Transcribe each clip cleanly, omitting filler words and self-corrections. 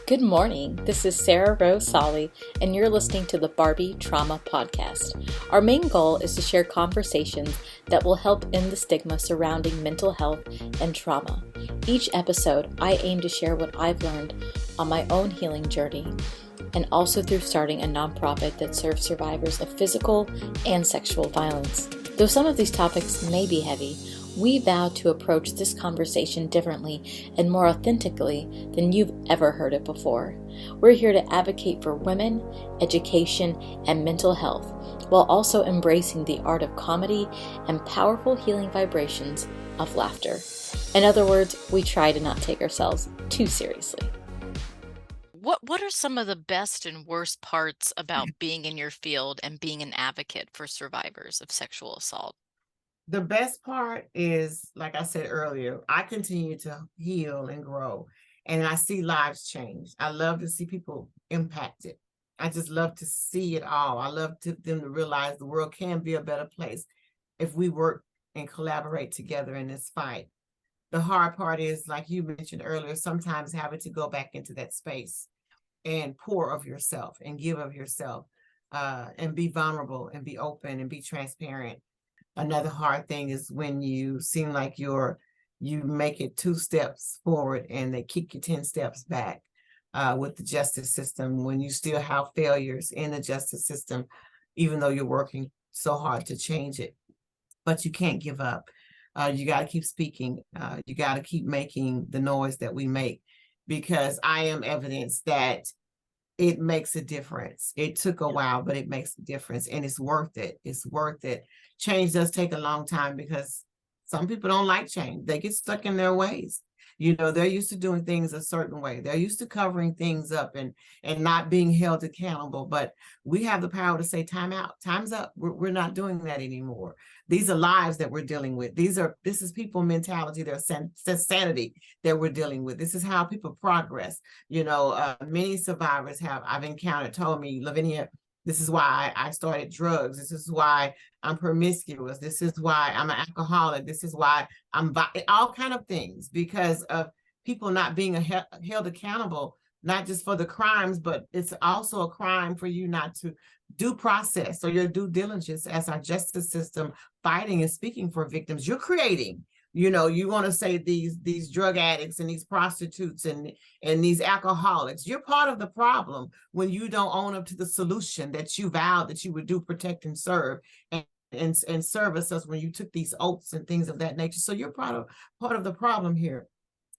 Good morning. This is Sarah Rose Solly, and you're listening to the Barbie Trauma Podcast. Our main goal is to share conversations that will help end the stigma surrounding mental health and trauma. Each episode, I aim to share what I've learned on my own healing journey, and also through starting a nonprofit that serves survivors of physical and sexual violence. Though some of these topics may be heavy, we vow to approach this conversation differently and more authentically than you've ever heard it before. We're here to advocate for women, education, and mental health, while also embracing the art of comedy and powerful healing vibrations of laughter. In other words, we try to not take ourselves too seriously. What are some of the best and worst parts about being in your field and being an advocate for survivors of sexual assault? The best part is, like I said earlier, I continue to heal and grow, and I see lives change. I love to see people impacted. I just love to see it all. I love them to realize the world can be a better place if we work and collaborate together in this fight. The hard part is, like you mentioned earlier, sometimes having to go back into that space and pour of yourself and give of yourself, and be vulnerable and be open and be transparent. Another hard thing is when you seem like you make it 2 steps forward and they kick you 10 steps back, with the justice system, when you still have failures in the justice system, even though you're working so hard to change it. But you can't give up. You got to keep speaking. You got to keep making the noise that we make, because I am evidence that it makes a difference. It took a while, but it makes a difference, and it's worth it. It's worth it. Change does take a long time because some people don't like change. They get stuck in their ways. You know, they're used to doing things a certain way. They're used to covering things up and not being held accountable. But we have the power to say, time out, time's up. We're not doing that anymore. These are lives that we're dealing with. This is people mentality, their sanity that we're dealing with. This is how people progress. You know, many survivors I've encountered told me, Lavinia, this is why I started drugs. This is why I'm promiscuous. This is why I'm an alcoholic. This is why I'm all kind of things, because of people not being held accountable, not just for the crimes, but it's also a crime for you not to due process or your due diligence as our justice system fighting and speaking for victims. You're creating. You know, you want to say these drug addicts and these prostitutes and these alcoholics, you're part of the problem when you don't own up to the solution that you vowed that you would do, protect, and serve, and service us when you took these oaths and things of that nature. So you're part of the problem here.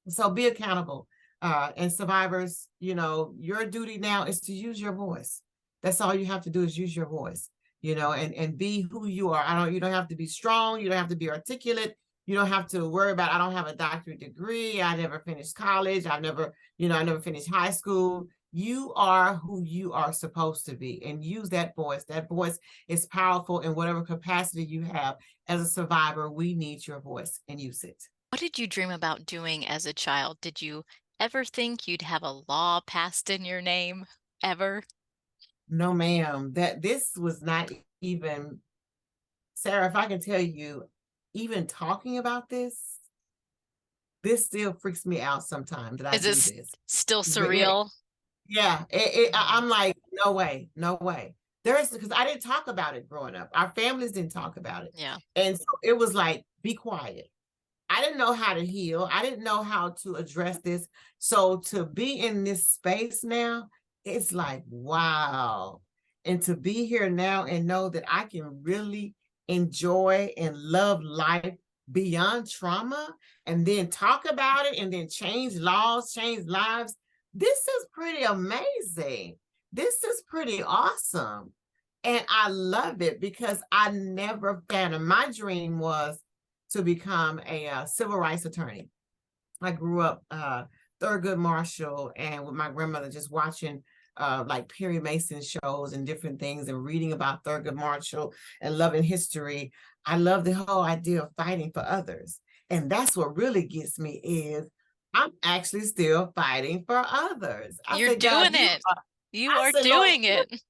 So be accountable. And survivors, you know, your duty now is to use your voice. That's all you have to do is use your voice, you know, and be who you are. You don't have to be strong. You don't have to be articulate. You don't have to worry about, I don't have a doctorate degree. I never finished college. I never finished high school. You are who you are supposed to be, and use that voice. That voice is powerful in whatever capacity you have. As a survivor, we need your voice, and use it. What did you dream about doing as a child? Did you ever think you'd have a law passed in your name? Ever? No, ma'am. This was not even, Sarah, if I can tell you, even talking about this still freaks me out sometimes that I Is do this this. still surreal? Yeah, I'm like, no way, no way. Because I didn't talk about it growing up. Our families didn't talk about it. Yeah. And so it was like, be quiet. I didn't know how to heal. I didn't know how to address this. So to be in this space now, it's like, wow. And to be here now and know that I can really enjoy and love life beyond trauma, and then talk about it, and then change laws, change lives. This is pretty amazing. This is pretty awesome. And I love it because I never found, my dream was to become a civil rights attorney. I grew up Thurgood Marshall, and with my grandmother just watching like Perry Mason shows and different things, and reading about Thurgood Marshall and loving history. I love the whole idea of fighting for others. And that's what really gets me is I'm actually still fighting for others. You're said, God, doing it. You I are said, Lord, doing it.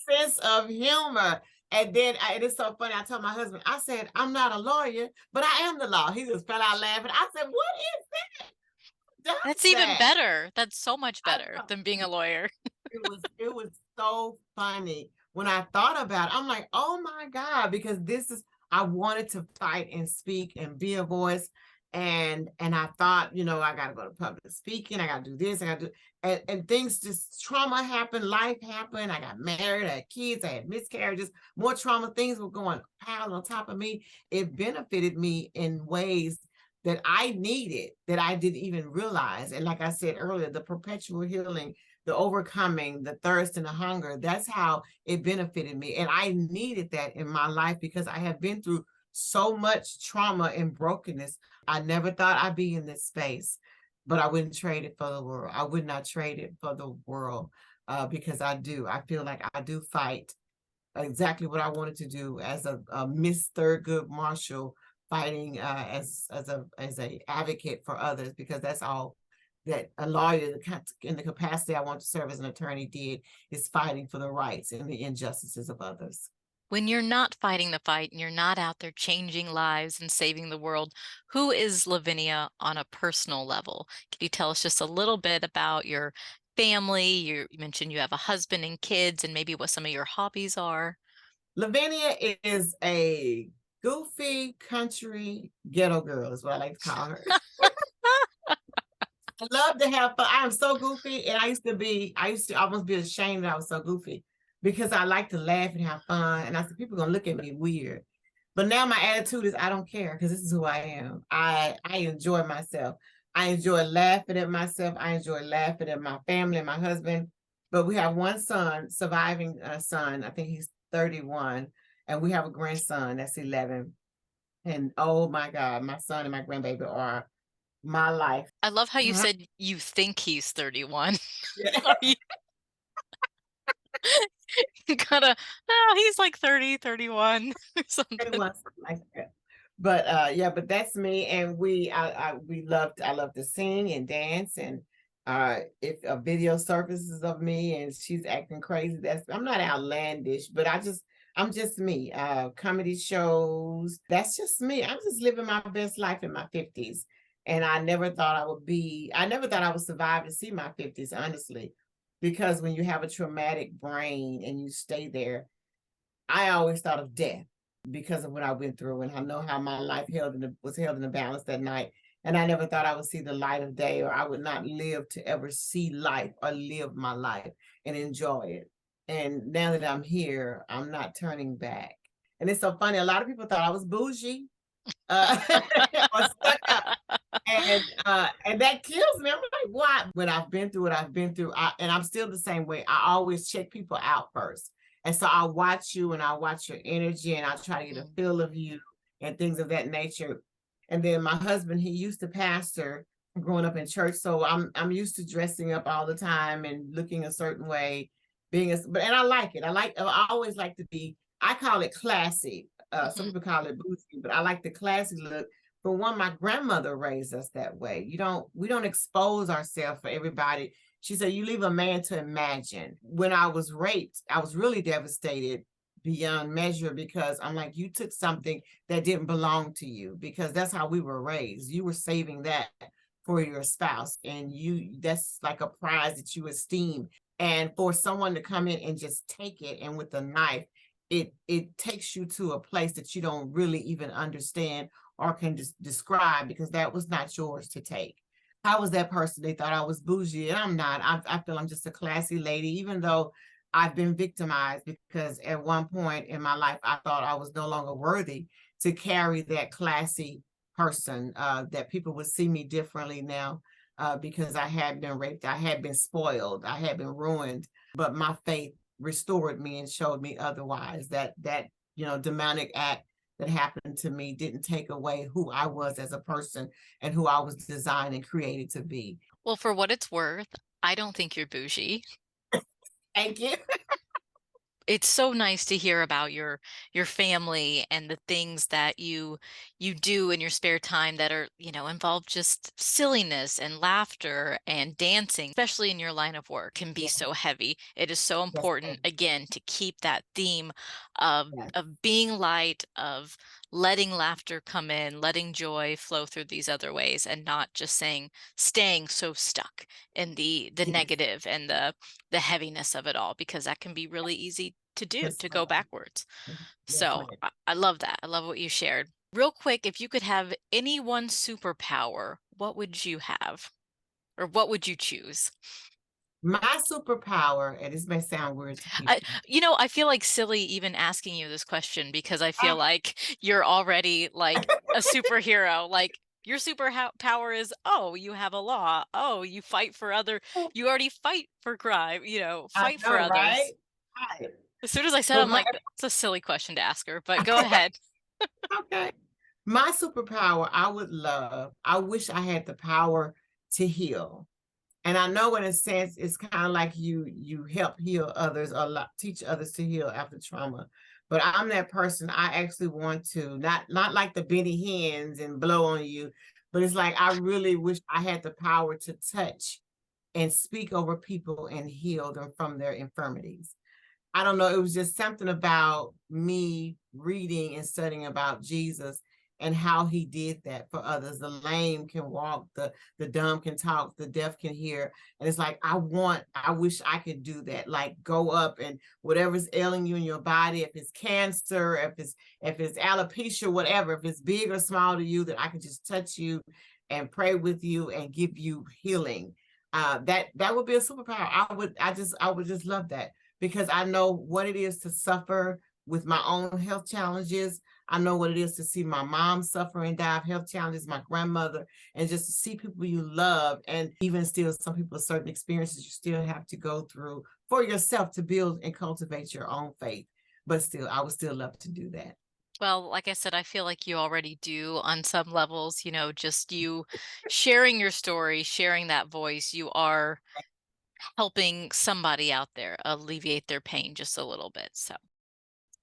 sense of humor. And then it is so funny. I told my husband, I said, I'm not a lawyer, but I am the law. He just fell out laughing. I said, what is that? That's does even that? better. That's so much I better know. than being a lawyer. It was so funny when I thought about it. I'm like, oh my God, because this is I wanted to fight and speak and be a voice. And I thought, I gotta go to public speaking, I gotta do this, I gotta do and things just trauma happened, life happened. I got married, I had kids, I had miscarriages, more trauma, things were going piling on top of me. It benefited me in ways that I needed that I didn't even realize. And like I said earlier, the perpetual healing, the overcoming, the thirst and the hunger, that's how it benefited me. And I needed that in my life because I have been through so much trauma and brokenness. I never thought I'd be in this space, but I wouldn't trade it for the world. I would not trade it for the world because I do. I feel like I do fight exactly what I wanted to do as a Miss Thurgood Marshall, fighting as a advocate for others, because that's all that a lawyer in the capacity I want to serve as an attorney did, is fighting for the rights and the injustices of others. When you're not fighting the fight and you're not out there changing lives and saving the world, who is Lavinia on a personal level? Can you tell us just a little bit about your family? You mentioned you have a husband and kids, and maybe what some of your hobbies are. Lavinia is a goofy country ghetto girl, is what I like to call her. I love to have fun. I am so goofy, and I used to almost be ashamed that I was so goofy because I like to laugh and have fun. And I said, people are gonna look at me weird. But now my attitude is I don't care because this is who I am. I enjoy myself. I enjoy laughing at myself. I enjoy laughing at my family and my husband. But we have one son, surviving son. I think he's 31, and we have a grandson that's 11. And oh my God, my son and my grandbaby are my life. I love how you Uh-huh. said you think he's 31. Yeah. You gotta, oh, he's like 30, 31 or something. Like that. But yeah, but that's me. And I love to sing and dance. And if a video surfaces of me and she's acting crazy, I'm not outlandish, but I'm just me. Comedy shows, that's just me. I'm just living my best life in my 50s. And I never thought I never thought I would survive to see my 50s, honestly, because when you have a traumatic brain and you stay there, I always thought of death because of what I went through, and I know how my life was held in the balance that night. And I never thought I would see the light of day, or I would not live to ever see life or live my life and enjoy it. And now that I'm here, I'm not turning back. And it's so funny. A lot of people thought I was bougie or stuck up. And that kills me. I'm like, why? When I've been through what I've been through, and I'm still the same way. I always check people out first. And so I watch you and I watch your energy and I try to get a feel of you and things of that nature. And then my husband, he used to pastor growing up in church. So I'm used to dressing up all the time and looking a certain way, and I like it. I always like to be, I call it classy. Some people call it bougie, but I like the classy look. For one, my grandmother raised us that way. We don't expose ourselves for everybody. She said, you leave a man to imagine. When I was raped, I was really devastated beyond measure, because I'm like, you took something that didn't belong to you, because that's how we were raised. You were saving that for your spouse, and that's like a prize that you esteem. And for someone to come in and just take it, and with a knife, it takes you to a place that you don't really even understand or can describe, because that was not yours to take. I was that person. They thought I was bougie, and I'm not. I feel I'm just a classy lady, even though I've been victimized, because at one point in my life, I thought I was no longer worthy to carry that classy person, that people would see me differently now, because I had been raped, I had been spoiled, I had been ruined, but my faith restored me and showed me otherwise, that demonic act that happened to me didn't take away who I was as a person and who I was designed and created to be. Well, for what it's worth, I don't think you're bougie. Thank you. It's so nice to hear about your family and the things that you do in your spare time that are, involve just silliness and laughter and dancing, especially in your line of work, can be Yeah. so heavy. It is so Yes, important, again, to keep that theme of yes, being light, of letting laughter come in, letting joy flow through these other ways, and not just staying so stuck in the Yes. negative and the heaviness of it all, because that can be really easy to do, Yes, to go ma'am. backwards. Yes, So ma'am. I love that. I love what you shared. Real quick, if you could have any one superpower, what would you have? Or what would you choose? My superpower, and this may sound weird to I, people. I feel like silly even asking you this question, because I feel Ah, like you're already like a superhero. Like your power is, oh, you have a law. Oh, you already fight for crime, I fight for know, right? others. Right. As soon as I said, But I'm my like, that's a silly question to ask her, but go ahead. okay. My superpower, I wish I had the power to heal. And I know in a sense it's kind of like you help heal others or teach others to heal after trauma. But I'm that person. I actually want to not like the Benny Hinn's and blow on you, but it's like I really wish I had the power to touch and speak over people and heal them from their infirmities. I don't know, it was just something about me reading and studying about Jesus and how he did that for others. The lame can walk, the dumb can talk, the deaf can hear. And it's like I wish I could do that. Like go up and whatever's ailing you in your body, if it's cancer, if it's alopecia, whatever, if it's big or small to you, that I can just touch you and pray with you and give you healing. That would be a superpower. I would just love that because I know what it is to suffer with my own health challenges. I know what it is to see my mom suffer and die of health challenges, my grandmother, and just to see people you love. And even still, some people, certain experiences you still have to go through for yourself to build and cultivate your own faith. But still, I would still love to do that. Well, like I said, I feel like you already do on some levels, just you sharing your story, sharing that voice, you are helping somebody out there alleviate their pain just a little bit. So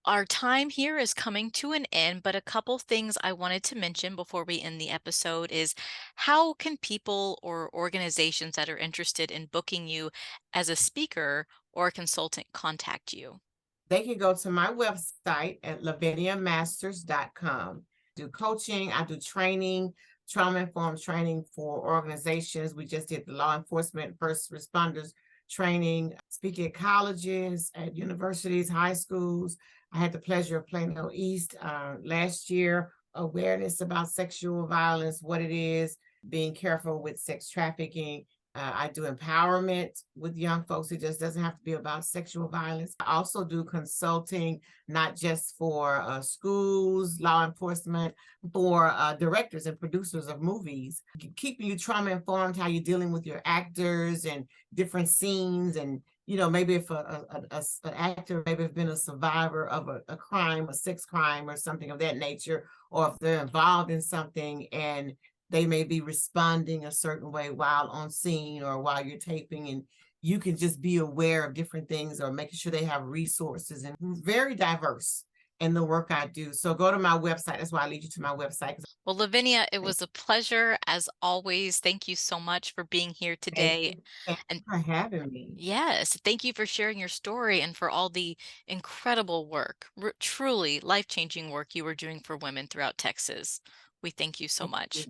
our time here is coming to an end, but a couple things I wanted to mention before we end the episode is, how can people or organizations that are interested in booking you as a speaker or a consultant contact you? They can go to my website at laviniamasters.com. Do coaching, I do training, trauma-informed training for organizations. We just did the law enforcement, first responders training, speak at colleges, at universities, high schools. I had the pleasure of Plano East last year, awareness about sexual violence, what it is, being careful with sex trafficking. I do empowerment with young folks. It just doesn't have to be about sexual violence. I also do consulting, not just for schools, law enforcement, for directors and producers of movies, keeping you trauma informed, how you're dealing with your actors and different scenes. And, maybe if an actor maybe have been a survivor of a crime, a sex crime or something of that nature, or if they're involved in something and they may be responding a certain way while on scene or while you're taping, and you can just be aware of different things or making sure they have resources, and very diverse in the work I do. So go to my website. That's why I lead you to my website. Well, Lavinia, it was a pleasure as always. Thank you so much for being here today. Thank you And for having me. yes, thank you for sharing your story and for all the incredible work, truly life-changing work you are doing for women throughout Texas. We thank you so much.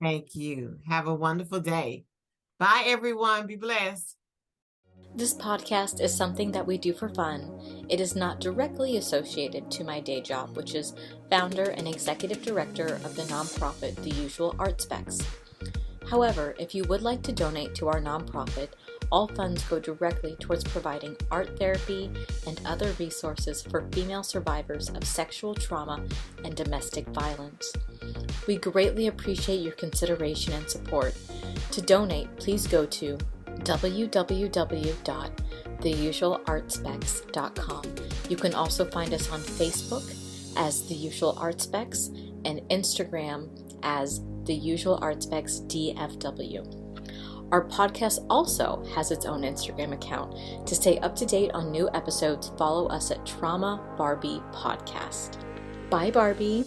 Thank you. Have a wonderful day. Bye, everyone. Be blessed. This podcast is something that we do for fun. It is not directly associated to my day job, which is founder and executive director of the nonprofit The Usual Art Specs. However, if you would like to donate to our nonprofit, all funds go directly towards providing art therapy and other resources for female survivors of sexual trauma and domestic violence. We greatly appreciate your consideration and support. To donate, please go to www.theusualartspecs.com. You can also find us on Facebook as The Usual Art Specs and Instagram as The Usual Art Specs DFW. Our podcast also has its own Instagram account. To stay up to date on new episodes, follow us at Trauma Barbie Podcast. Bye, Barbie.